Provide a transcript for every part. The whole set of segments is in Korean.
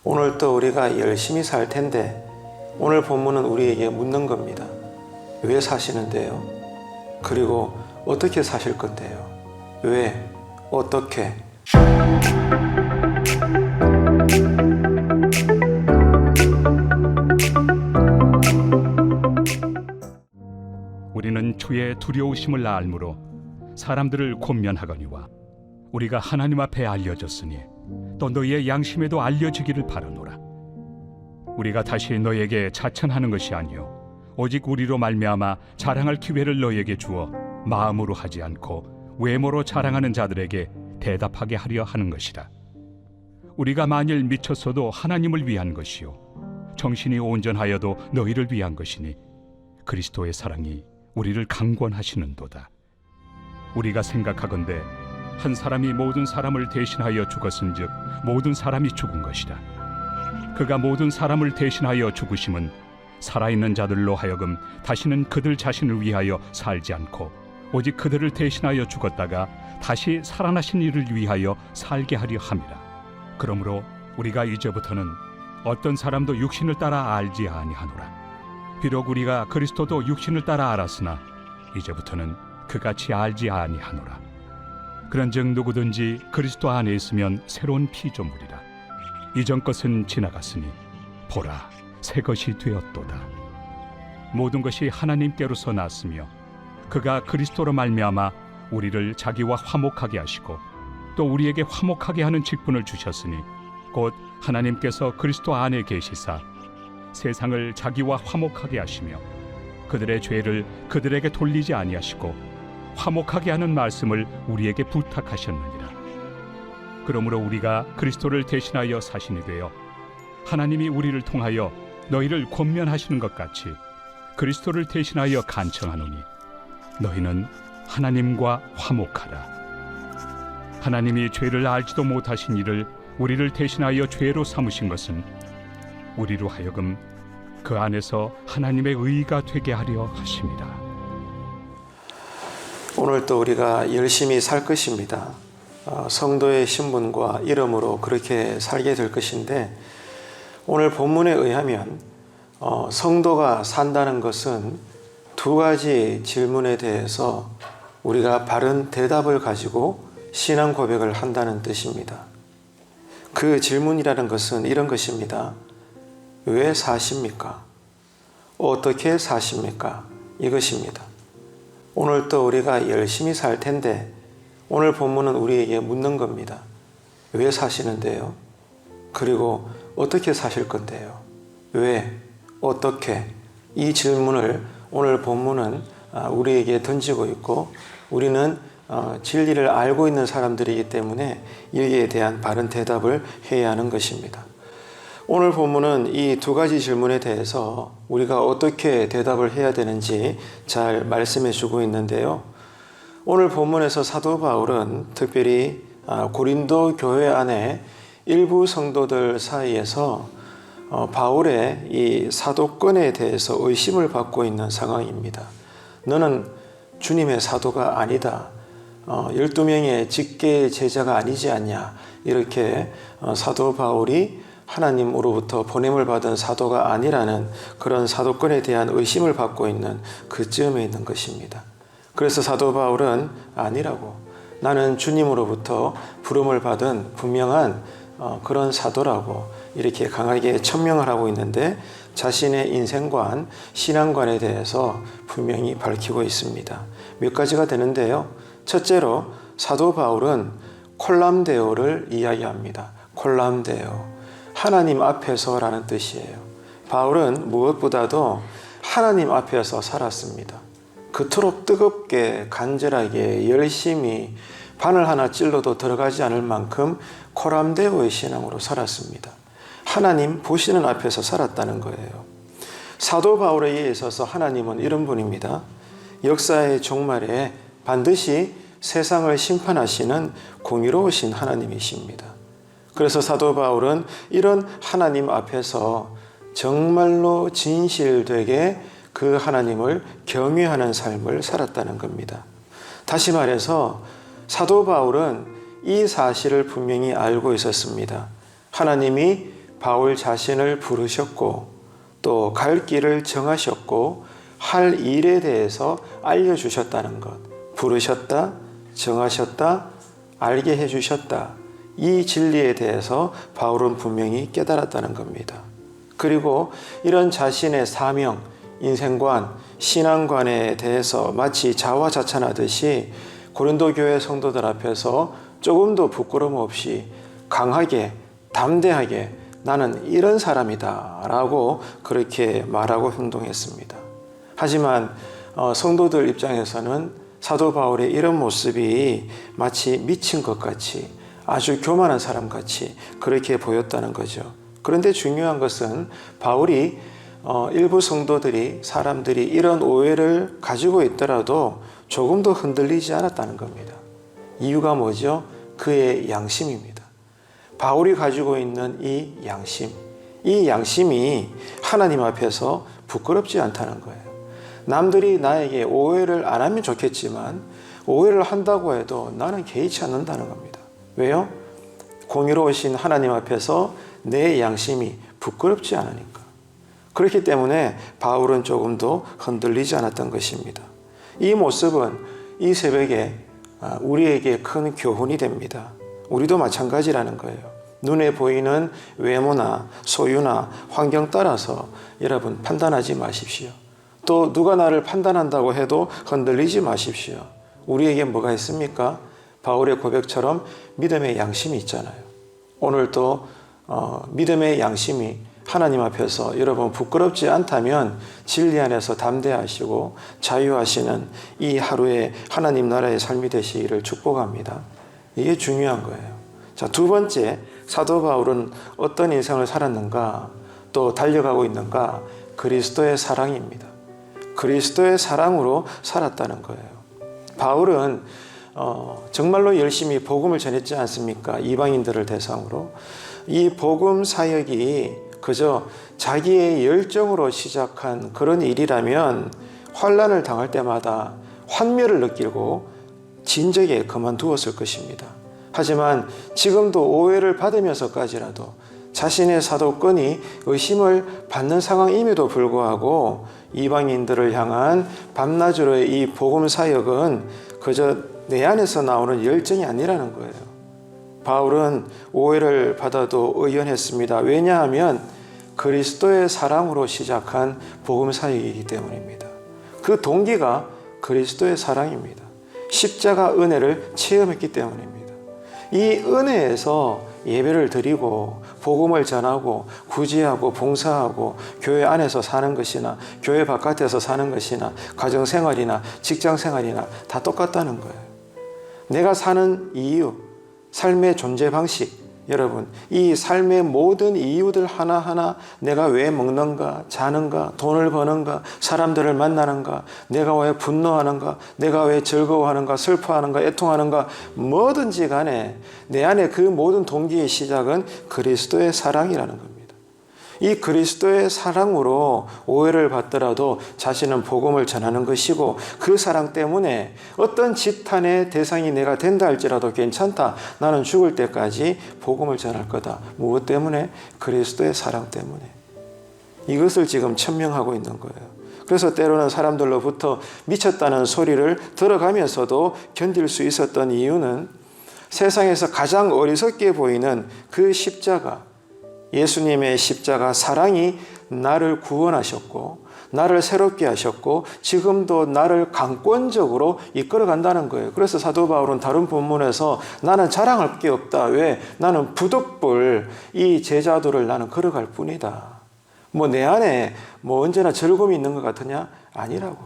오늘 또 우리가 열심히 살 텐데 오늘 본문은 우리에게 묻는 겁니다. 왜 사시는데요? 그리고 어떻게 사실 건데요? 왜? 어떻게? 우리는 주의 두려우심을 알므로 사람들을 권면하거니와 우리가 하나님 앞에 알려졌으니 또 너희의 양심에도 알려지기를 바라노라. 우리가 다시 너희에게 자천하는 것이 아니요 오직 우리로 말미암아 자랑할 기회를 너희에게 주어 마음으로 하지 않고 외모로 자랑하는 자들에게 대답하게 하려 하는 것이라. 우리가 만일 미쳤어도 하나님을 위한 것이요 정신이 온전하여도 너희를 위한 것이니 그리스도의 사랑이 우리를 강권하시는도다. 우리가 생각하건대 한 사람이 모든 사람을 대신하여 죽었은즉 모든 사람이 죽은 것이라. 그가 모든 사람을 대신하여 죽으심은 살아있는 자들로 하여금 다시는 그들 자신을 위하여 살지 않고 오직 그들을 대신하여 죽었다가 다시 살아나신 이를 위하여 살게 하려 함이라. 그러므로 우리가 이제부터는 어떤 사람도 육신을 따라 알지 아니하노라. 비록 우리가 그리스도도 육신을 따라 알았으나 이제부터는 그같이 알지 아니하노라. 그런즉 누구든지 그리스도 안에 있으면 새로운 피조물이라. 이전 것은 지나갔으니 보라 새 것이 되었도다. 모든 것이 하나님께로서 났으며 그가 그리스도로 말미암아 우리를 자기와 화목하게 하시고 또 우리에게 화목하게 하는 직분을 주셨으니 곧 하나님께서 그리스도 안에 계시사 세상을 자기와 화목하게 하시며 그들의 죄를 그들에게 돌리지 아니하시고 화목하게 하는 말씀을 우리에게 부탁하셨느니라. 그러므로 우리가 그리스도를 대신하여 사신이 되어 하나님이 우리를 통하여 너희를 권면하시는 것 같이 그리스도를 대신하여 간청하노니 너희는 하나님과 화목하라. 하나님이 죄를 알지도 못하신 이를 우리를 대신하여 죄로 삼으신 것은 우리로 하여금 그 안에서 하나님의 의가 되게 하려 하심이라. 오늘 또 우리가 열심히 살 것입니다. 성도의 신분과 이름으로 그렇게 살게 될 것인데 오늘 본문에 의하면 성도가 산다는 것은 두 가지 질문에 대해서 우리가 바른 대답을 가지고 신앙 고백을 한다는 뜻입니다. 그 질문이라는 것은 이런 것입니다. 왜 사십니까? 어떻게 사십니까? 이것입니다. 오늘 또 우리가 열심히 살 텐데 오늘 본문은 우리에게 묻는 겁니다. 왜 사시는데요? 그리고 어떻게 사실 건데요? 왜? 어떻게? 이 질문을 오늘 본문은 우리에게 던지고 있고 우리는 진리를 알고 있는 사람들이기 때문에 여기에 대한 바른 대답을 해야 하는 것입니다. 오늘 본문은 이 두 가지 질문에 대해서 우리가 어떻게 대답을 해야 되는지 잘 말씀해 주고 있는데요. 오늘 본문에서 사도 바울은 특별히 고린도 교회 안에 일부 성도들 사이에서 바울의 이 사도권에 대해서 의심을 받고 있는 상황입니다. 너는 주님의 사도가 아니다. 12명의 직계 제자가 아니지 않냐. 이렇게 사도 바울이 하나님으로부터 보냄을 받은 사도가 아니라는 그런 사도권에 대한 의심을 받고 있는 그쯤에 있는 것입니다. 그래서 사도 바울은 아니라고, 나는 주님으로부터 부름을 받은 분명한 그런 사도라고 이렇게 강하게 천명을 하고 있는데 자신의 인생관, 신앙관에 대해서 분명히 밝히고 있습니다. 몇 가지가 되는데요. 첫째로 사도 바울은 콜람데오를 이야기합니다. 콜람데오, 하나님 앞에서라는 뜻이에요. 바울은 무엇보다도 하나님 앞에서 살았습니다. 그토록 뜨겁게 간절하게 열심히 바늘 하나 찔러도 들어가지 않을 만큼 콜람데오의 신앙으로 살았습니다. 하나님 보시는 앞에서 살았다는 거예요. 사도 바울에 있어서 하나님은 이런 분입니다. 역사의 종말에 반드시 세상을 심판하시는 공의로우신 하나님이십니다. 그래서 사도 바울은 이런 하나님 앞에서 정말로 진실되게 그 하나님을 경외하는 삶을 살았다는 겁니다. 다시 말해서 사도 바울은 이 사실을 분명히 알고 있었습니다. 하나님이 바울 자신을 부르셨고 또 갈 길을 정하셨고 할 일에 대해서 알려주셨다는 것. 부르셨다, 정하셨다, 알게 해주셨다. 이 진리에 대해서 바울은 분명히 깨달았다는 겁니다. 그리고 이런 자신의 사명, 인생관, 신앙관에 대해서 마치 자화자찬하듯이 고린도 교회 성도들 앞에서 조금도 부끄러움 없이 강하게, 담대하게 나는 이런 사람이다 라고 그렇게 말하고 행동했습니다. 하지만 성도들 입장에서는 사도 바울의 이런 모습이 마치 미친 것 같이 아주 교만한 사람 같이 그렇게 보였다는 거죠. 그런데 중요한 것은 바울이 일부 성도들이 사람들이 이런 오해를 가지고 있더라도 조금도 흔들리지 않았다는 겁니다. 이유가 뭐죠? 그의 양심입니다. 바울이 가지고 있는 이 양심이 하나님 앞에서 부끄럽지 않다는 거예요. 남들이 나에게 오해를 안 하면 좋겠지만 오해를 한다고 해도 나는 개의치 않는다는 겁니다. 왜요? 공의로우신 하나님 앞에서 내 양심이 부끄럽지 않으니까. 그렇기 때문에 바울은 조금도 흔들리지 않았던 것입니다. 이 모습은 이 새벽에 우리에게 큰 교훈이 됩니다. 우리도 마찬가지라는 거예요. 눈에 보이는 외모나 소유나 환경 따라서 여러분 판단하지 마십시오. 또 누가 나를 판단한다고 해도 흔들리지 마십시오. 우리에게 뭐가 있습니까? 바울의 고백처럼 믿음의 양심이 있잖아요. 오늘도 믿음의 양심이 하나님 앞에서 여러분 부끄럽지 않다면 진리 안에서 담대하시고 자유하시는 이 하루에 하나님 나라의 삶이 되시기를 축복합니다. 이게 중요한 거예요. 자, 두 번째, 사도 바울은 어떤 인생을 살았는가, 또 달려가고 있는가? 그리스도의 사랑입니다. 그리스도의 사랑으로 살았다는 거예요. 바울은 정말로 열심히 복음을 전했지 않습니까? 이방인들을 대상으로. 이 복음 사역이 그저 자기의 열정으로 시작한 그런 일이라면 환난을 당할 때마다 환멸을 느끼고 진작에 그만두었을 것입니다. 하지만 지금도 오해를 받으면서까지라도 자신의 사도권이 의심을 받는 상황임에도 불구하고 이방인들을 향한 밤낮으로의 이 복음 사역은 그저 내 안에서 나오는 열정이 아니라는 거예요. 바울은 오해를 받아도 의연했습니다. 왜냐하면 그리스도의 사랑으로 시작한 복음 사역이기 때문입니다. 그 동기가 그리스도의 사랑입니다. 십자가 은혜를 체험했기 때문입니다. 이 은혜에서 예배를 드리고 복음을 전하고 구제하고 봉사하고 교회 안에서 사는 것이나 교회 바깥에서 사는 것이나 가정생활이나 직장생활이나 다 똑같다는 거예요. 내가 사는 이유, 삶의 존재 방식, 여러분 이 삶의 모든 이유들 하나하나 내가 왜 먹는가, 자는가, 돈을 버는가, 사람들을 만나는가, 내가 왜 분노하는가, 내가 왜 즐거워하는가, 슬퍼하는가, 애통하는가, 뭐든지 간에 내 안에 그 모든 동기의 시작은 그리스도의 사랑이라는 겁니다. 이 그리스도의 사랑으로 오해를 받더라도 자신은 복음을 전하는 것이고 그 사랑 때문에 어떤 지탄의 대상이 내가 된다 할지라도 괜찮다. 나는 죽을 때까지 복음을 전할 거다. 무엇 때문에? 그리스도의 사랑 때문에. 이것을 지금 천명하고 있는 거예요. 그래서 때로는 사람들로부터 미쳤다는 소리를 들어가면서도 견딜 수 있었던 이유는 세상에서 가장 어리석게 보이는 그 십자가, 예수님의 십자가 사랑이 나를 구원하셨고 나를 새롭게 하셨고 지금도 나를 강권적으로 이끌어간다는 거예요. 그래서 사도 바울은 다른 본문에서 나는 자랑할 게 없다. 왜? 나는 부득불 이 제자도를 나는 걸어갈 뿐이다. 뭐 내 안에 뭐 언제나 즐거움이 있는 것 같으냐? 아니라고.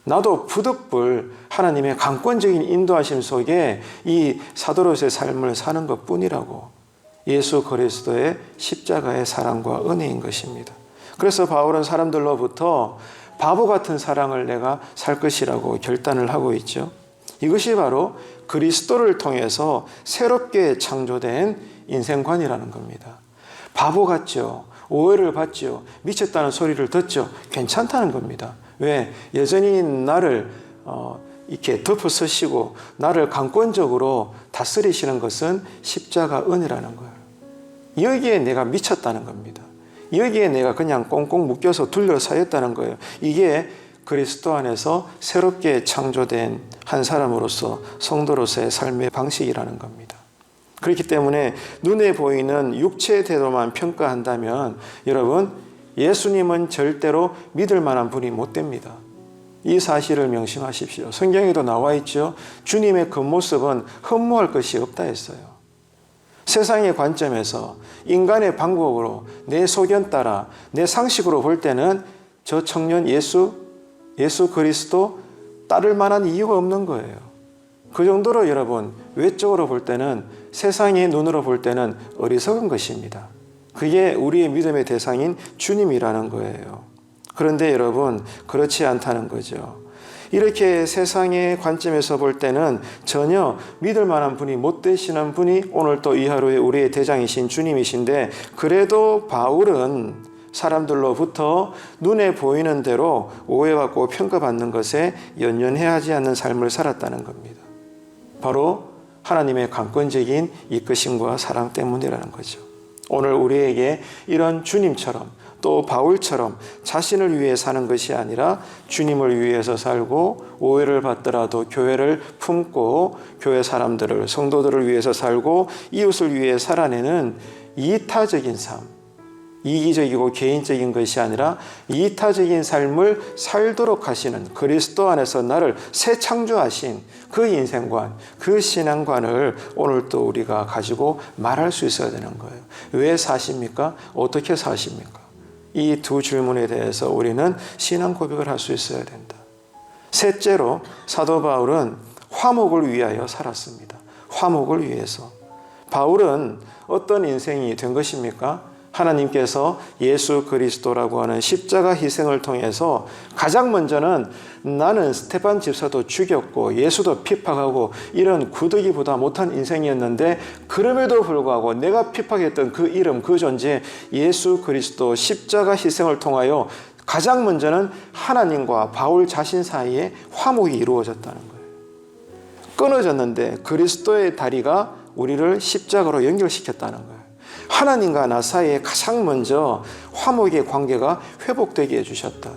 나도 부득불 하나님의 강권적인 인도하심 속에 이 사도로서의 삶을 사는 것 뿐이라고. 예수 그리스도의 십자가의 사랑과 은혜인 것입니다. 그래서 바울은 사람들로부터 바보 같은 사랑을 내가 살 것이라고 결단을 하고 있죠. 이것이 바로 그리스도를 통해서 새롭게 창조된 인생관이라는 겁니다. 바보 같죠. 오해를 받죠. 미쳤다는 소리를 듣죠. 괜찮다는 겁니다. 왜? 여전히 나를 이렇게 덮어쓰시고 나를 강권적으로 다스리시는 것은 십자가 은혜라는 거예요. 여기에 내가 미쳤다는 겁니다. 여기에 내가 그냥 꽁꽁 묶여서 둘러싸였다는 거예요. 이게 그리스도 안에서 새롭게 창조된 한 사람으로서 성도로서의 삶의 방식이라는 겁니다. 그렇기 때문에 눈에 보이는 육체대로만 평가한다면 여러분, 예수님은 절대로 믿을 만한 분이 못 됩니다. 이 사실을 명심하십시오. 성경에도 나와 있죠. 주님의 겉모습은 흠모할 것이 없다 했어요. 세상의 관점에서 인간의 방법으로 내 소견 따라 내 상식으로 볼 때는 저 청년 예수 그리스도 따를 만한 이유가 없는 거예요. 그 정도로 여러분, 외적으로 볼 때는, 세상의 눈으로 볼 때는 어리석은 것입니다. 그게 우리의 믿음의 대상인 주님이라는 거예요. 그런데 여러분, 그렇지 않다는 거죠. 이렇게 세상의 관점에서 볼 때는 전혀 믿을 만한 분이 못 되시는 분이 오늘 또 이 하루에 우리의 대장이신 주님이신데, 그래도 바울은 사람들로부터 눈에 보이는 대로 오해받고 평가받는 것에 연연해하지 않는 삶을 살았다는 겁니다. 바로 하나님의 강권적인 이끄심과 사랑 때문이라는 거죠. 오늘 우리에게 이런 주님처럼 또 바울처럼 자신을 위해 사는 것이 아니라 주님을 위해서 살고 오해를 받더라도 교회를 품고 교회 사람들을, 성도들을 위해서 살고 이웃을 위해 살아내는 이타적인 삶, 이기적이고 개인적인 것이 아니라 이타적인 삶을 살도록 하시는 그리스도 안에서 나를 새 창조하신 그 인생관, 그 신앙관을 오늘 또 우리가 가지고 말할 수 있어야 되는 거예요. 왜 사십니까? 어떻게 사십니까? 이 두 질문에 대해서 우리는 신앙 고백을 할 수 있어야 된다. 셋째로 사도 바울은 화목을 위하여 살았습니다. 화목을 위해서. 바울은 어떤 인생이 된 것입니까? 하나님께서 예수 그리스도라고 하는 십자가 희생을 통해서 가장 먼저는 나는 스테반 집사도 죽였고 예수도 핍박하고 이런 구더기보다 못한 인생이었는데, 그럼에도 불구하고 내가 핍박했던 그 이름, 그 존재 예수 그리스도 십자가 희생을 통하여 가장 먼저는 하나님과 바울 자신 사이에 화목이 이루어졌다는 거예요. 끊어졌는데 그리스도의 다리가 우리를 십자가로 연결시켰다는 거예요. 하나님과 나 사이에 가장 먼저 화목의 관계가 회복되게 해주셨다.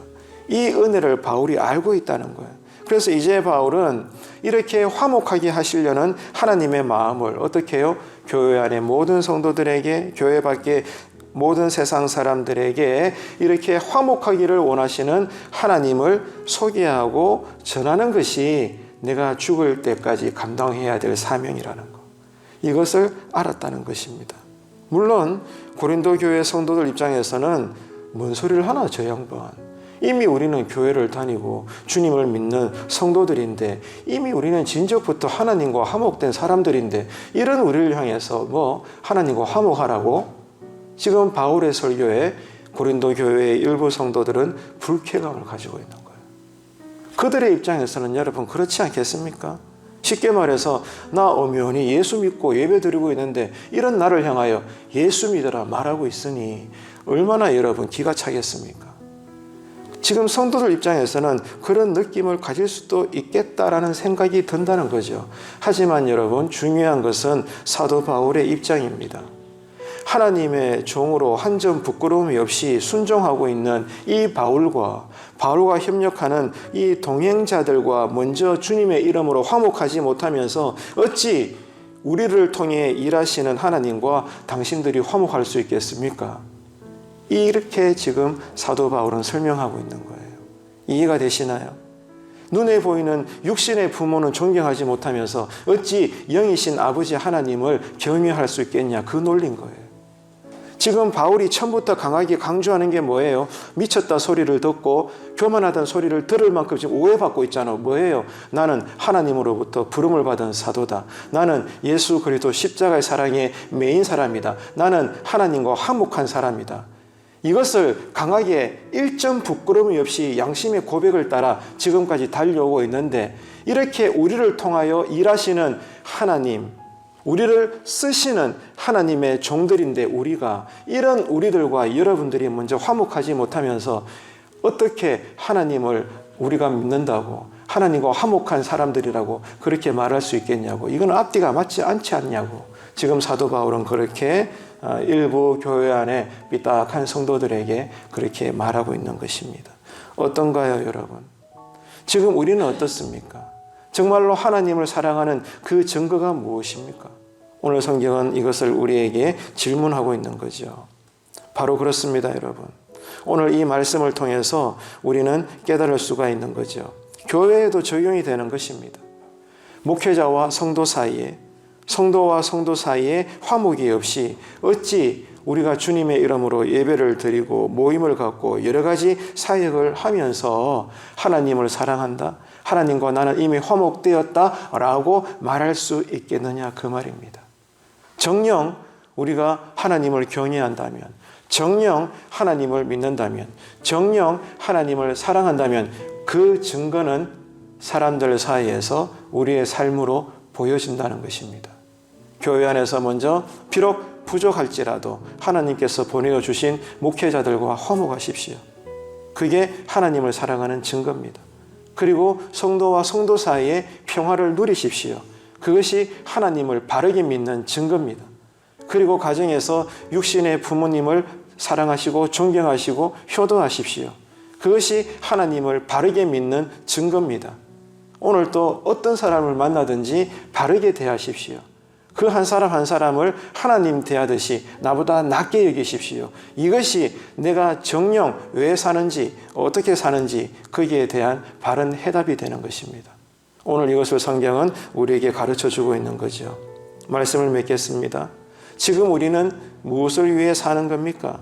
이 은혜를 바울이 알고 있다는 거예요. 그래서 이제 바울은 이렇게 화목하게 하시려는 하나님의 마음을 어떻게 해요? 교회 안에 모든 성도들에게, 교회 밖에 모든 세상 사람들에게 이렇게 화목하기를 원하시는 하나님을 소개하고 전하는 것이 내가 죽을 때까지 감당해야 될 사명이라는 것. 이것을 알았다는 것입니다. 물론 고린도 교회 성도들 입장에서는 뭔 소리를 하나 저 양반. 이미 우리는 교회를 다니고 주님을 믿는 성도들인데, 이미 우리는 진적부터 하나님과 화목된 사람들인데 이런 우리를 향해서 뭐 하나님과 화목하라고? 지금 바울의 설교에 고린도 교회의 일부 성도들은 불쾌감을 가지고 있는 거예요. 그들의 입장에서는 여러분 그렇지 않겠습니까? 쉽게 말해서 나 엄연히 예수 믿고 예배 드리고 있는데 이런 나를 향하여 예수 믿으라 말하고 있으니 얼마나 여러분 기가 차겠습니까? 지금 성도들 입장에서는 그런 느낌을 가질 수도 있겠다라는 생각이 든다는 거죠. 하지만 여러분, 중요한 것은 사도 바울의 입장입니다. 하나님의 종으로 한 점 부끄러움이 없이 순종하고 있는 이 바울과 협력하는 이 동행자들과 먼저 주님의 이름으로 화목하지 못하면서 어찌 우리를 통해 일하시는 하나님과 당신들이 화목할 수 있겠습니까? 이렇게 지금 사도 바울은 설명하고 있는 거예요. 이해가 되시나요? 눈에 보이는 육신의 부모는 존경하지 못하면서 어찌 영이신 아버지 하나님을 경외할 수 있겠냐, 그 논리인 거예요. 지금 바울이 처음부터 강하게 강조하는 게 뭐예요? 미쳤다 소리를 듣고 교만하다는 소리를 들을 만큼 지금 오해받고 있잖아. 뭐예요? 나는 하나님으로부터 부름을 받은 사도다. 나는 예수 그리스도 십자가의 사랑의 메인 사람이다. 나는 하나님과 화목한 사람이다. 이것을 강하게 일점 부끄러움이 없이 양심의 고백을 따라 지금까지 달려오고 있는데, 이렇게 우리를 통하여 일하시는 하나님, 우리를 쓰시는 하나님의 종들인데 우리가 이런 우리들과 여러분들이 먼저 화목하지 못하면서 어떻게 하나님을 우리가 믿는다고, 하나님과 화목한 사람들이라고 그렇게 말할 수 있겠냐고. 이건 앞뒤가 맞지 않지 않냐고. 지금 사도 바울은 그렇게 일부 교회 안에 삐딱한 성도들에게 그렇게 말하고 있는 것입니다. 어떤가요, 여러분? 지금 우리는 어떻습니까? 정말로 하나님을 사랑하는 그 증거가 무엇입니까? 오늘 성경은 이것을 우리에게 질문하고 있는 거죠. 바로 그렇습니다, 여러분. 오늘 이 말씀을 통해서 우리는 깨달을 수가 있는 거죠. 교회에도 적용이 되는 것입니다. 목회자와 성도 사이에, 성도와 성도 사이에 화목이 없이 어찌 우리가 주님의 이름으로 예배를 드리고 모임을 갖고 여러 가지 사역을 하면서 하나님을 사랑한다, 하나님과 나는 이미 화목되었다라고 말할 수 있겠느냐, 그 말입니다. 정녕 우리가 하나님을 경외한다면, 정녕 하나님을 믿는다면, 정녕 하나님을 사랑한다면 그 증거는 사람들 사이에서 우리의 삶으로 보여진다는 것입니다. 교회 안에서 먼저 비록 부족할지라도 하나님께서 보내주신 목회자들과 화목하십시오. 그게 하나님을 사랑하는 증거입니다. 그리고 성도와 성도 사이에 평화를 누리십시오. 그것이 하나님을 바르게 믿는 증거입니다. 그리고 가정에서 육신의 부모님을 사랑하시고 존경하시고 효도하십시오. 그것이 하나님을 바르게 믿는 증거입니다. 오늘 또 어떤 사람을 만나든지 바르게 대하십시오. 그 한 사람 한 사람을 하나님 대하듯이 나보다 낮게 여기십시오. 이것이 내가 정녕 왜 사는지, 어떻게 사는지 거기에 대한 바른 해답이 되는 것입니다. 오늘 이것을 성경은 우리에게 가르쳐주고 있는 거죠. 말씀을 맺겠습니다. 지금 우리는 무엇을 위해 사는 겁니까?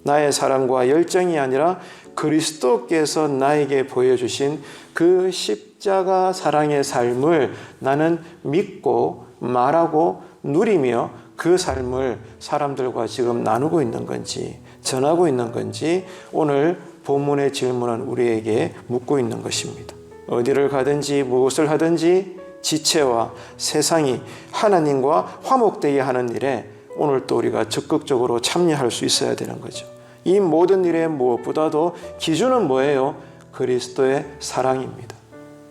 나의 사랑과 열정이 아니라 그리스도께서 나에게 보여주신 그 십자가 사랑의 삶을 나는 믿고 말하고 누리며 그 삶을 사람들과 지금 나누고 있는 건지, 전하고 있는 건지 오늘 본문의 질문은 우리에게 묻고 있는 것입니다. 어디를 가든지 무엇을 하든지 지체와 세상이 하나님과 화목되게 하는 일에 오늘 또 우리가 적극적으로 참여할 수 있어야 되는 거죠. 이 모든 일에 무엇보다도 기준은 뭐예요? 그리스도의 사랑입니다.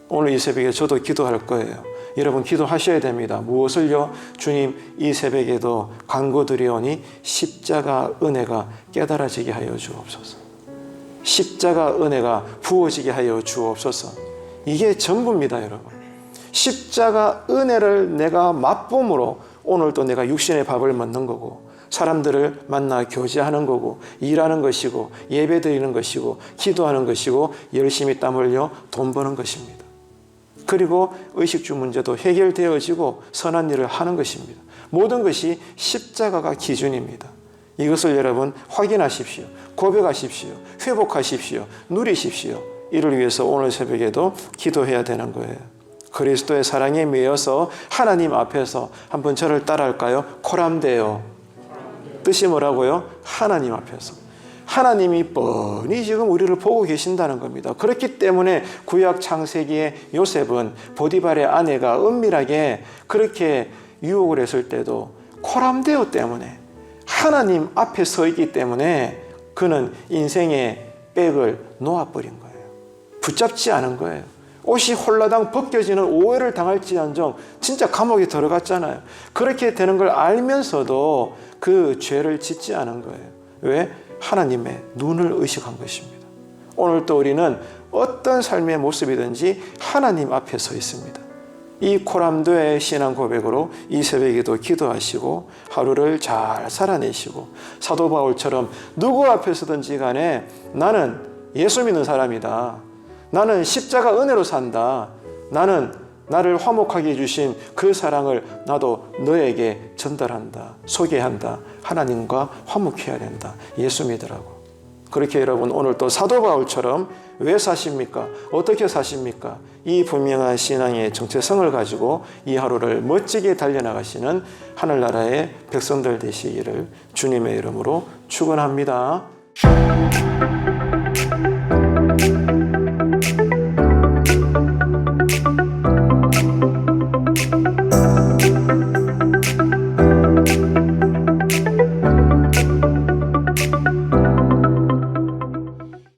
오늘 이 새벽에 저도 기도할 거예요. 여러분 기도하셔야 됩니다. 무엇을요? 주님, 이 새벽에도 간구드리오니 십자가 은혜가 깨달아지게 하여 주옵소서. 십자가 은혜가 부어지게 하여 주옵소서. 이게 전부입니다, 여러분. 십자가 은혜를 내가 맛봄으로 오늘 또 내가 육신의 밥을 먹는 거고, 사람들을 만나 교제하는 거고, 일하는 것이고, 예배 드리는 것이고, 기도하는 것이고, 열심히 땀 흘려 돈 버는 것입니다. 그리고 의식주 문제도 해결되어지고 선한 일을 하는 것입니다. 모든 것이 십자가가 기준입니다. 이것을 여러분 확인하십시오. 고백하십시오. 회복하십시오. 누리십시오. 이를 위해서 오늘 새벽에도 기도해야 되는 거예요. 그리스도의 사랑에 매여서 하나님 앞에서 한번 저를 따라할까요? 코람데요. 뜻이 뭐라고요? 하나님 앞에서. 하나님이 뻔히 지금 우리를 보고 계신다는 겁니다. 그렇기 때문에 구약 창세기의 요셉은 보디발의 아내가 은밀하게 그렇게 유혹을 했을 때도 코람데오 때문에 하나님 앞에 서 있기 때문에 그는 인생의 백을 놓아버린 거예요. 붙잡지 않은 거예요. 옷이 홀라당 벗겨지는 오해를 당할지언정 진짜 감옥에 들어갔잖아요. 그렇게 되는 걸 알면서도 그 죄를 짓지 않은 거예요. 왜? 하나님의 눈을 의식한 것입니다. 오늘 또 우리는 어떤 삶의 모습이든지 하나님 앞에 서 있습니다. 이 코람도의 신앙 고백으로 이 새벽에도 기도하시고 하루를 잘 살아내시고 사도 바울처럼 누구 앞에서든지 간에 나는 예수 믿는 사람이다. 나는 십자가 은혜로 산다. 나는 나를 화목하게 해주신 그 사랑을 나도 너에게 전달한다. 소개한다. 하나님과 화목해야 된다. 예수 믿으라고. 그렇게 여러분 오늘 또 사도 바울처럼 왜 사십니까? 어떻게 사십니까? 이 분명한 신앙의 정체성을 가지고 이 하루를 멋지게 달려나가시는 하늘나라의 백성들 되시기를 주님의 이름으로 축원합니다.